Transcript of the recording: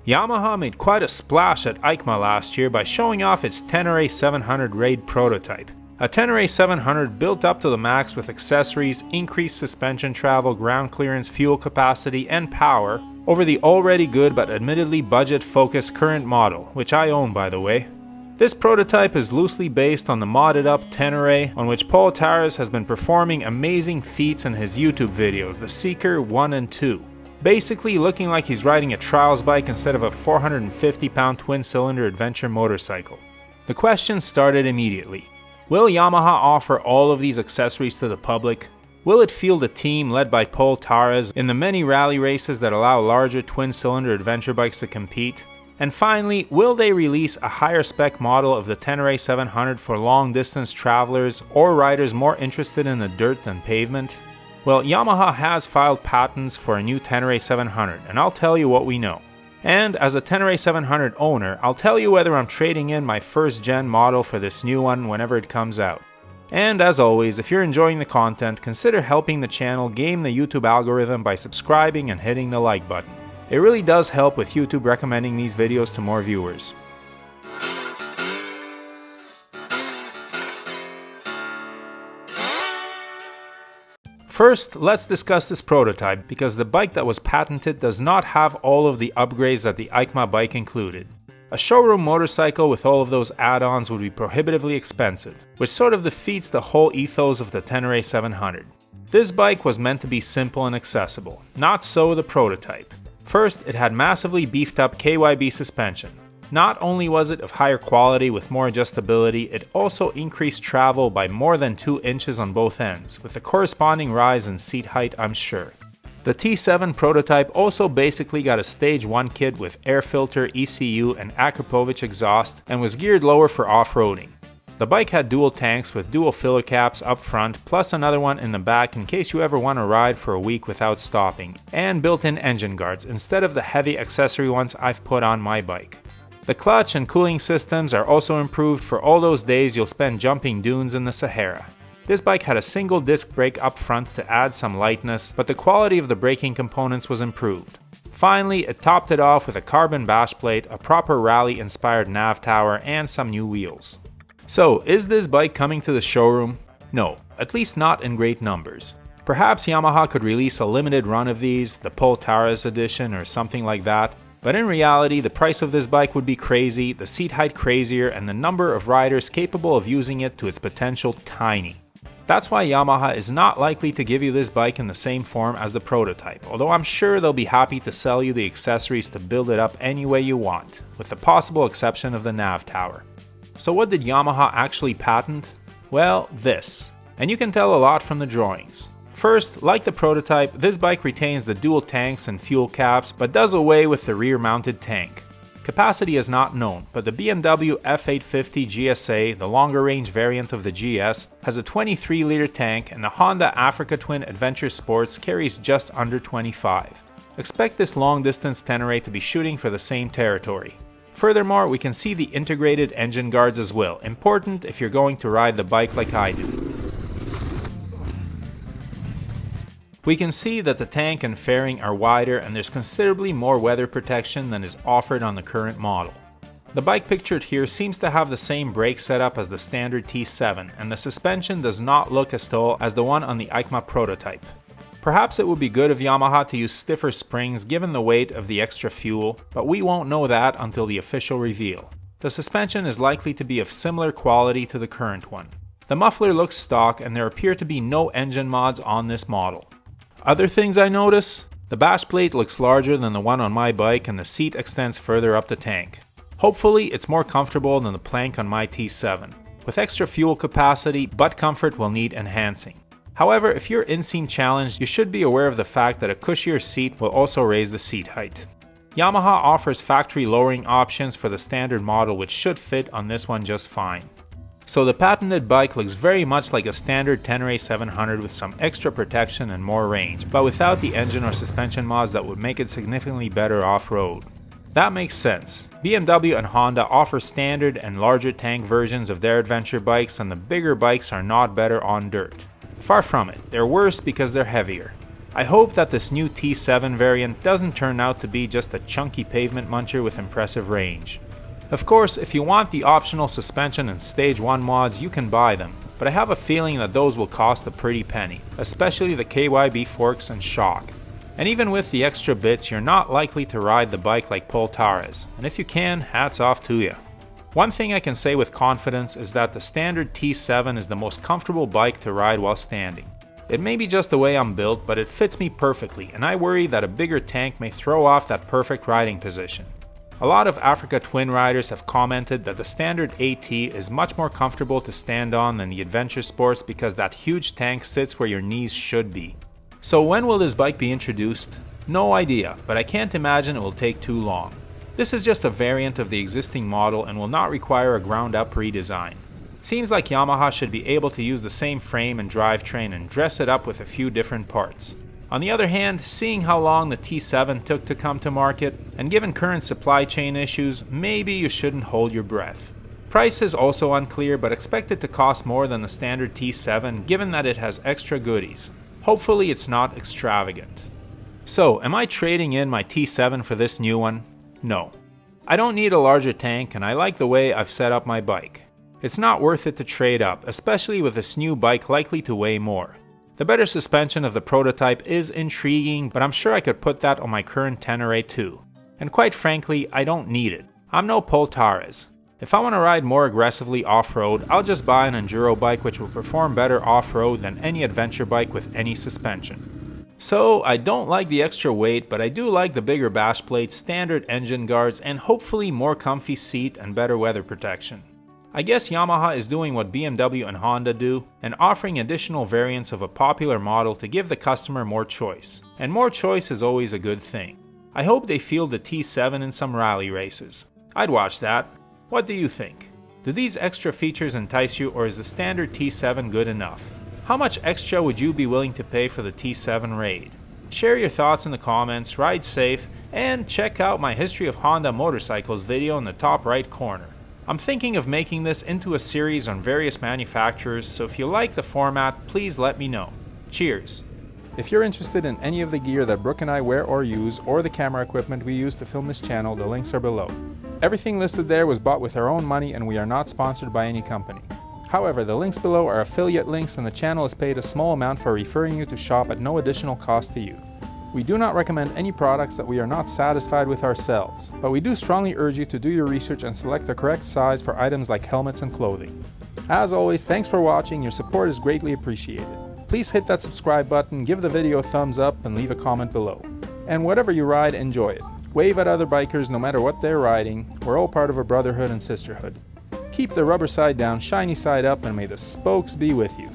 Yamaha made quite a splash at EICMA last year by showing off its Tenere 700 Raid prototype. A Tenere 700 built up to the max with accessories, increased suspension travel, ground clearance, fuel capacity, and power over the already good but admittedly budget-focused current model, which I own by the way. This prototype is loosely based on the modded up Tenere, on which Paul Tara's has been performing amazing feats in his YouTube videos, the Seeker 1 and 2. Basically looking like he's riding a trials bike instead of a 450-pound twin-cylinder adventure motorcycle. The question started immediately. Will Yamaha offer all of these accessories to the public? Will it field a team led by Paul Tara's in the many rally races that allow larger twin-cylinder adventure bikes to compete? And finally, will they release a higher spec model of the Tenere 700 for long-distance travelers or riders more interested in the dirt than pavement? Well, Yamaha has filed patents for a new Tenere 700, and I'll tell you what we know. And as a Tenere 700 owner, I'll tell you whether I'm trading in my first gen model for this new one whenever it comes out. And as always, if you're enjoying the content, consider helping the channel game the YouTube algorithm by subscribing and hitting the like button. It really does help with YouTube recommending these videos to more viewers. First, let's discuss this prototype, because the bike that was patented does not have all of the upgrades that the EICMA bike included. A showroom motorcycle with all of those add-ons would be prohibitively expensive, which sort of defeats the whole ethos of the Tenere 700. This bike was meant to be simple and accessible, not so the prototype. First, it had massively beefed up KYB suspension. Not only was it of higher quality with more adjustability, it also increased travel by more than 2 inches on both ends, with a corresponding rise in seat height, I'm sure. The T7 prototype also basically got a Stage 1 kit with air filter, ECU, and Akrapovic exhaust, and was geared lower for off-roading. The bike had dual tanks with dual filler caps up front, plus another one in the back in case you ever want to ride for a week without stopping, and built-in engine guards instead of the heavy accessory ones I've put on my bike. The clutch and cooling systems are also improved for all those days you'll spend jumping dunes in the Sahara. This bike had a single disc brake up front to add some lightness, but the quality of the braking components was improved. Finally, it topped it off with a carbon bash plate, a proper rally-inspired nav tower, and some new wheels. So, is this bike coming to the showroom? No, at least not in great numbers. Perhaps Yamaha could release a limited run of these, the Paul Tara's edition or something like that, but in reality the price of this bike would be crazy, the seat height crazier, and the number of riders capable of using it to its potential tiny. That's why Yamaha is not likely to give you this bike in the same form as the prototype, although I'm sure they'll be happy to sell you the accessories to build it up any way you want, with the possible exception of the nav tower. So what did Yamaha actually patent? Well, this. And you can tell a lot from the drawings. First, like the prototype, this bike retains the dual tanks and fuel caps, but does away with the rear-mounted tank. Capacity is not known, but the BMW F850 GSA, the longer-range variant of the GS, has a 23-liter tank, and the Honda Africa Twin Adventure Sports carries just under 25. Expect this long-distance Tenere to be shooting for the same territory. Furthermore, we can see the integrated engine guards as well, important if you're going to ride the bike like I do. We can see that the tank and fairing are wider, and there's considerably more weather protection than is offered on the current model. The bike pictured here seems to have the same brake setup as the standard T7, and the suspension does not look as tall as the one on the EICMA prototype. Perhaps it would be good of Yamaha to use stiffer springs given the weight of the extra fuel, but we won't know that until the official reveal. The suspension is likely to be of similar quality to the current one. The muffler looks stock, and there appear to be no engine mods on this model. Other things I notice? The bash plate looks larger than the one on my bike, and the seat extends further up the tank. Hopefully it's more comfortable than the plank on my T7. With extra fuel capacity, butt comfort will need enhancing. However, if you're inseam challenged, you should be aware of the fact that a cushier seat will also raise the seat height. Yamaha offers factory lowering options for the standard model, which should fit on this one just fine. So the patented bike looks very much like a standard Tenere 700 with some extra protection and more range, but without the engine or suspension mods that would make it significantly better off-road. That makes sense. BMW and Honda offer standard and larger tank versions of their adventure bikes, and the bigger bikes are not better on dirt. Far from it, they're worse because they're heavier. I hope that this new T7 variant doesn't turn out to be just a chunky pavement muncher with impressive range. Of course, if you want the optional suspension and Stage 1 mods, you can buy them, but I have a feeling that those will cost a pretty penny, especially the KYB forks and shock. And even with the extra bits, you're not likely to ride the bike like Poltares, and if you can, hats off to you. One thing I can say with confidence is that the standard T7 is the most comfortable bike to ride while standing. It may be just the way I'm built, but it fits me perfectly, and I worry that a bigger tank may throw off that perfect riding position. A lot of Africa Twin riders have commented that the standard AT is much more comfortable to stand on than the Adventure Sports because that huge tank sits where your knees should be. So when will this bike be introduced? No idea, but I can't imagine it will take too long. This is just a variant of the existing model and will not require a ground-up redesign. Seems like Yamaha should be able to use the same frame and drivetrain and dress it up with a few different parts. On the other hand, seeing how long the T7 took to come to market, and given current supply chain issues, maybe you shouldn't hold your breath. Price is also unclear, but expected to cost more than the standard T7 given that it has extra goodies. Hopefully it's not extravagant. So, am I trading in my T7 for this new one? No. I don't need a larger tank and I like the way I've set up my bike. It's not worth it to trade up, especially with this new bike likely to weigh more. The better suspension of the prototype is intriguing, but I'm sure I could put that on my current Tenere too. And quite frankly, I don't need it. I'm no Poltares. If I want to ride more aggressively off-road, I'll just buy an enduro bike which will perform better off-road than any adventure bike with any suspension. So, I don't like the extra weight, but I do like the bigger bash plate, standard engine guards, and hopefully more comfy seat and better weather protection. I guess Yamaha is doing what BMW and Honda do, and offering additional variants of a popular model to give the customer more choice. And more choice is always a good thing. I hope they field the T7 in some rally races. I'd watch that. What do you think? Do these extra features entice you, or is the standard T7 good enough? How much extra would you be willing to pay for the T7 Raid? Share your thoughts in the comments, ride safe, and check out my History of Honda Motorcycles video in the top right corner. I'm thinking of making this into a series on various manufacturers, so if you like the format, please let me know. Cheers! If you're interested in any of the gear that Brooke and I wear or use, or the camera equipment we use to film this channel, the links are below. Everything listed there was bought with our own money and we are not sponsored by any company. However, the links below are affiliate links and the channel is paid a small amount for referring you to shop at no additional cost to you. We do not recommend any products that we are not satisfied with ourselves, but we do strongly urge you to do your research and select the correct size for items like helmets and clothing. As always, thanks for watching, your support is greatly appreciated. Please hit that subscribe button, give the video a thumbs up, and leave a comment below. And whatever you ride, enjoy it. Wave at other bikers no matter what they're riding, we're all part of a brotherhood and sisterhood. Keep the rubber side down, shiny side up, and may the spokes be with you.